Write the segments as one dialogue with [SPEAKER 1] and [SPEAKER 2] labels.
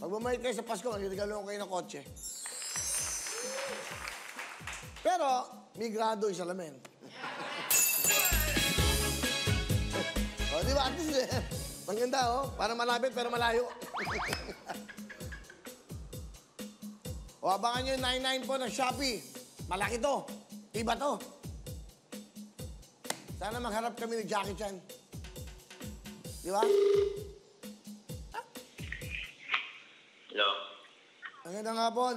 [SPEAKER 1] Pag bumayad kayo sa Pasko, magregalo kayo ng kotse. Pero, may grado yung salamin. O, di ba? At least, maganda, oh. Para malapit, pero malayo. O, abangan nyo yung 99 po ng Shopee. Malaki to. Iba to. Sana magharap kami ni Jackie Chan. Di ba?
[SPEAKER 2] Hello.
[SPEAKER 1] Magandang hapon.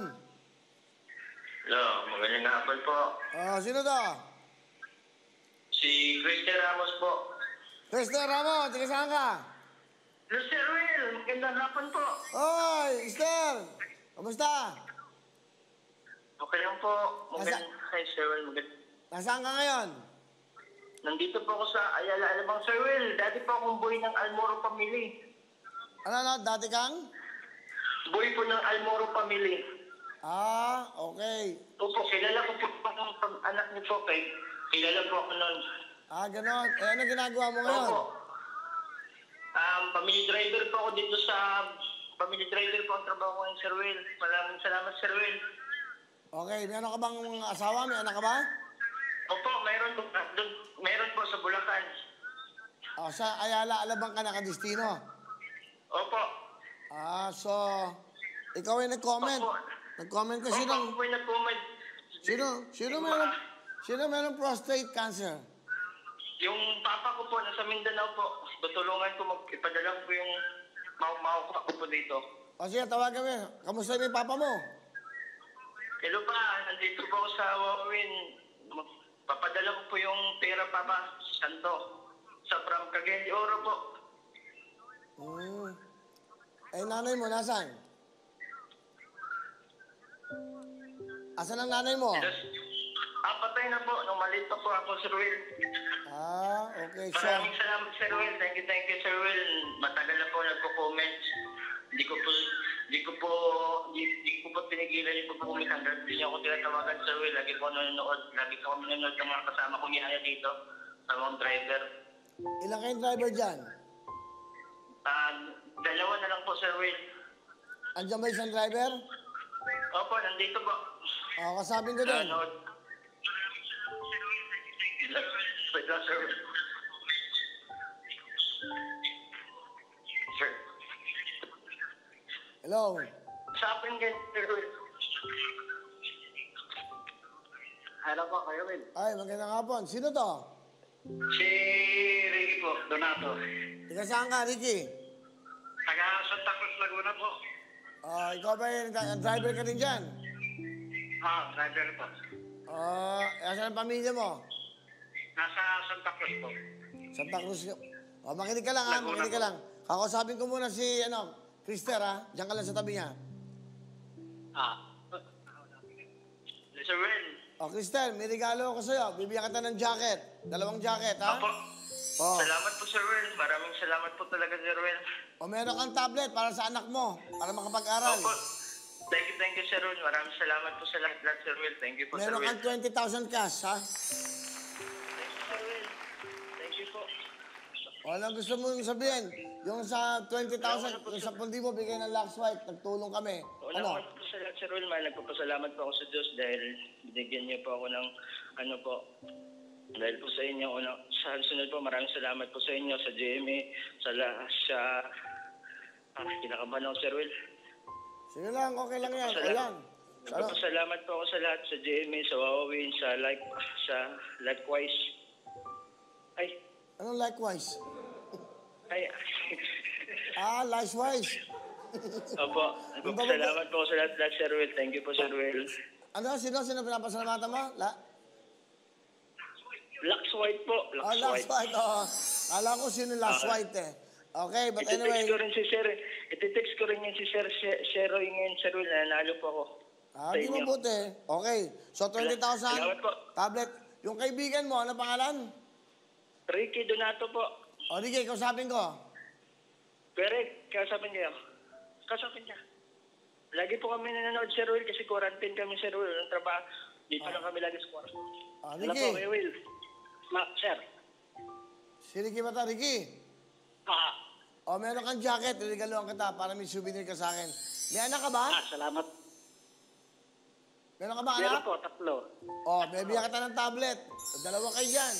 [SPEAKER 2] Hello, magandang hapon po.
[SPEAKER 1] Sino to?
[SPEAKER 2] Si Christian Ramos po.
[SPEAKER 1] Esther Ramos, tiga saan ka?
[SPEAKER 2] Hello, Sir Will. Magandang hapon po.
[SPEAKER 1] Oy, Esther! Kamusta?
[SPEAKER 2] Okay lang po. Hi, Sir Will.
[SPEAKER 1] Nasaan ka ngayon?
[SPEAKER 2] Nandito po ako sa Ayala, Alabang, Sir Will. Dati po akong boy ng Almoro Family.
[SPEAKER 1] Ano, dati kang?
[SPEAKER 2] Boy po ng Almoro Family.
[SPEAKER 1] Okay.
[SPEAKER 2] Opo, kilala ko po ang anak niyo po kay. Kilala po ako nun.
[SPEAKER 1] Ganon. Ano ginagawa mo ngayon?
[SPEAKER 2] Opo. Family driver po ako dito sa... Family driver po ang trabaho ko ng Sir Will. Maraming salamat, Sir Will.
[SPEAKER 1] Okay, meron ka bang asawa? May anak ka ba?
[SPEAKER 2] Opo, meron po sa Bulacan.
[SPEAKER 1] Sa Ayala, Alabang ka nakadistino?
[SPEAKER 2] Opo.
[SPEAKER 1] So, ikaw ay nag-comment.
[SPEAKER 2] Opo.
[SPEAKER 1] Nag-comment ka,
[SPEAKER 2] Opo, ako po yung nag-comment.
[SPEAKER 1] Sino meron prostate cancer?
[SPEAKER 2] Yung papa ko po, nasa Mindanao po. Tutulungan ko, ipadala ko yung mau-mau ko po dito.
[SPEAKER 1] Sige, tawagan mo. Kamusta na yung papa mo?
[SPEAKER 2] Hello pa, nandito po ako sa Wawin. Papadala ko po yung pera, Papa, Santo. Sa from Cagayan de Oro po.
[SPEAKER 1] Nanay mo, nasaan? Asan ang nanay mo?
[SPEAKER 2] Patay na po. Nung maliit pa po ako, Sir Will.
[SPEAKER 1] Okay.
[SPEAKER 2] Maraming salamat, Sir Will. Thank you, Sir Will. Matagal na po nagko-comment. Hindi ko po tinigilan yung pag-comment hanggang hindi niyo ako tinatawagan, Sir Will. Lagi po nanonood. Lagi ko kami nanonood ng mga kasama kong yaya dito sa mga driver.
[SPEAKER 1] Ilang kayong driver dyan?
[SPEAKER 2] Dalawa na lang po, Sir Will.
[SPEAKER 1] Andiyan ba isang driver?
[SPEAKER 2] Opo, nandito po.
[SPEAKER 1] Kasabing ko din.
[SPEAKER 2] Wait lang, Sir Will. Sir.
[SPEAKER 1] Hello?
[SPEAKER 2] Usapin din, Sir Will. Hello po, kayo, Will.
[SPEAKER 1] Ay, magandang hapon. Sino to?
[SPEAKER 2] Si Ricky po, Donato.
[SPEAKER 1] Tiga saan ka, Ricky?
[SPEAKER 2] Taga Santa Cruz, Laguna po.
[SPEAKER 1] Ikaw ba yung driver ka din dyan?
[SPEAKER 2] Driver po.
[SPEAKER 1] Asan ang pamilya mo?
[SPEAKER 2] Nasa Santa Cruz po.
[SPEAKER 1] Santa Cruz. Makinig ka lang, ha? Makinig ka lang. Kakausapin ko muna si, Krister, ha? Diyan ka lang sa tabi niya.
[SPEAKER 2] Sir Will.
[SPEAKER 1] Krister, may regalo ko sa'yo. Bibigyan kita ng jacket. 2 jacket, ha?
[SPEAKER 2] Opo. Salamat po, Sir Will. Maraming salamat po talaga, Sir Will.
[SPEAKER 1] Meron kang tablet para sa anak mo, para makapag-aral.
[SPEAKER 2] Opo. Thank you, Sir Will. Maraming salamat po sa lahat, Sir Will. Thank you po, Sir Will.
[SPEAKER 1] Meron kang 20,000 cash, ha?
[SPEAKER 2] Thank you, Sir Will. Thank you po.
[SPEAKER 1] Anong gusto mo sabihin? Yung sa 20,000, yung 10,000 bigay ng Lux White, nagtulong kami.
[SPEAKER 2] Una po sa lahat, Sir Will. Nagpapasalamat po ako sa Diyos dahil binigyan niyo po ako ng dahil po sa inyo, sa sunod po, maraming salamat po sa inyo, sa GMA, kinakabahan ako, Sir Will.
[SPEAKER 1] Sige lang, okay lang yan. Ayan.
[SPEAKER 2] Nagpapasalamat po ako sa lahat, sa GMA, sa Wawawin, sa Likewise. Ay.
[SPEAKER 1] Anong likewise?
[SPEAKER 2] Ay.
[SPEAKER 1] Likewise.
[SPEAKER 2] Opo. Nagpapasalamat po ako sa lahat, Sir Will. Thank you po, Sir Will.
[SPEAKER 1] Sino pinapasalamatan mo?
[SPEAKER 2] Lux White po.
[SPEAKER 1] Lux White. Kala ko sino Lux White eh. Okay, but anyway.
[SPEAKER 2] Iti-text ko rin yan si Sir Sheroy ngayon, Sir Will. Nanalo po ako.
[SPEAKER 1] Di mabuti. Okay. So, 20,000.
[SPEAKER 2] Salamat po.
[SPEAKER 1] Tablet. Yung kaibigan mo, ano pangalan?
[SPEAKER 2] Ricky Donato po.
[SPEAKER 1] Ricky, kausapin ko.
[SPEAKER 2] Correct. Kausapin niya. Lagi po kami nanonood, Sir Will, kasi quarantine kami, Sir Will. Ang trabaho. Dito lang kami lagi sa kwarto.
[SPEAKER 1] Ricky.
[SPEAKER 2] Ano po, Will? Sir.
[SPEAKER 1] Si Ricky ba ito, Ricky? O, meron kang jacket. Regaluhan kita para may souvenir ka sa akin. May anak ka ba?
[SPEAKER 3] Salamat.
[SPEAKER 1] Meron ka ba
[SPEAKER 3] Meron
[SPEAKER 1] anak?
[SPEAKER 3] po, 3.
[SPEAKER 1] O, bibigyan kita ng tablet. Dalawa kayo dyan.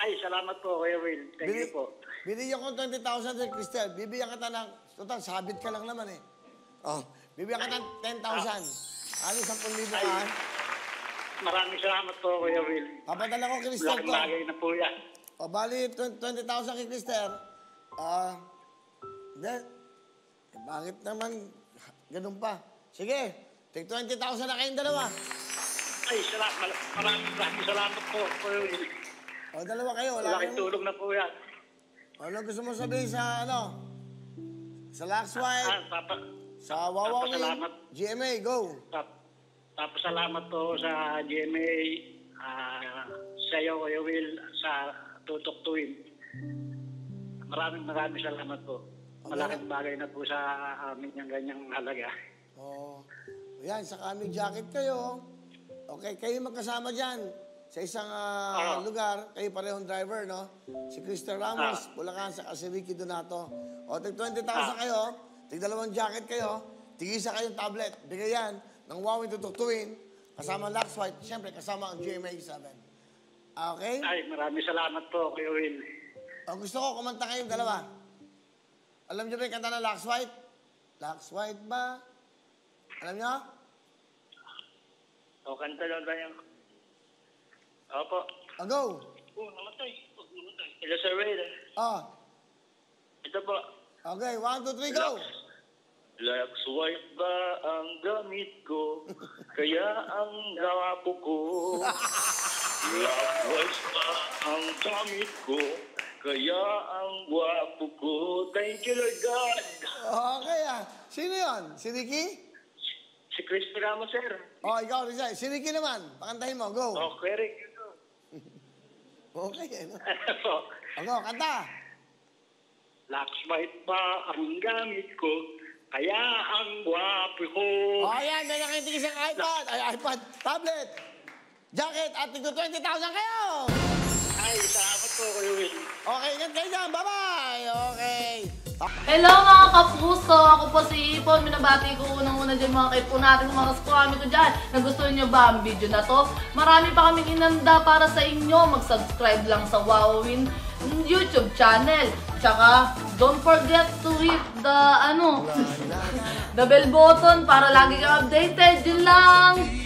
[SPEAKER 3] Ay, salamat po, Kuya Will. Thank you po.
[SPEAKER 1] Binigyan ko 20,000 sa Cristel. Bibigyan kita ng, total, sabit ka lang naman eh. Oh, bibigyan kita ng 10,000. Ano, 10,000 ka?
[SPEAKER 3] Maraming salamat po, Kuya Will.
[SPEAKER 1] Papadala ko, Cristel
[SPEAKER 3] Laking
[SPEAKER 1] ko.
[SPEAKER 3] bagay na po yan.
[SPEAKER 1] O, bali, 20,000 kay Cristel. Hindi. Bakit naman ganun pa? Sige, take 20,000 na kayong dalawa.
[SPEAKER 3] Ay, maraming salamat po, Kuya Will.
[SPEAKER 1] O, dalawa kayo.
[SPEAKER 3] Laking tulong na po yan.
[SPEAKER 1] Ano gusto mo sabihin sa, sa Laxwhite, sa Wawawin,
[SPEAKER 3] salamat.
[SPEAKER 1] GMA, go.
[SPEAKER 3] Tapos salamat po sa GMA, sa iyo, Kuya Will, sa Tutok Twin. Maraming salamat po. Malaking bagay na po sa amin yung ganyang halaga.
[SPEAKER 1] Oh, yan, sa kaming jacket kayo. Okay, kayo magkasama dyan sa isang lugar. Kayo parehong driver, no? Si Cristel Ramos, Bulacan, sa si Ricky Donato. O, tig 20,000 kayo, tig 2 jacket kayo, tig 1 kayong tablet. Bigay yan ng Huawei Tutok Twin, kasama Laxwhite, siyempre kasama ang GMA 7. Okay?
[SPEAKER 3] Ay, maraming salamat po, Kuya Will.
[SPEAKER 1] O, gusto ko, kumanta kayong dalawa. Alam niyo ba yung kanta ng Laxwhite? Laxwhite ba? Alam niyo?
[SPEAKER 2] O, kanta lang tayo. Opo.
[SPEAKER 1] O, go!
[SPEAKER 2] Namatay. Hello, Sir Will. Ito po.
[SPEAKER 1] Okay, 1, 2, 3, go!
[SPEAKER 2] Laxwhite ba ang gamit ko? Kaya ang lapo ko. Laxwhite ba ang gamit ko? Kaya ang wapo ko. Thank you, Lord God.
[SPEAKER 1] Okay, Sino yun? Si Ricky?
[SPEAKER 2] Si Cristel Ramos, sir.
[SPEAKER 1] O, ikaw, Rizal. Si Ricky naman. Pakantahin mo, go!
[SPEAKER 2] Okay, Rick.
[SPEAKER 1] Okay, O, go, kanta!
[SPEAKER 3] Laxwhite ba ang gamit ko? Kaya ang wapo ko.
[SPEAKER 1] O, yan. May nakitig isang iPad. Ay, iPad. Tablet. Jacket. At tigto 20,000 kayo!
[SPEAKER 3] Ay, salamat po, Kuya Will.
[SPEAKER 1] Okay, ingat kayo dyan. Bye-bye! Okay.
[SPEAKER 4] Hello mga kapuso! Ako po si Ipon. Minabati ko unang-una dyan mga kaipo natin, mga kaskwami ko dyan. Nagustuhan nyo ba ang video na to? Marami pa kaming inanda para sa inyo. Mag-subscribe lang sa Wawawin YouTube channel. Tsaka, don't forget to hit the, the bell button para lagi kang updated. Yun lang!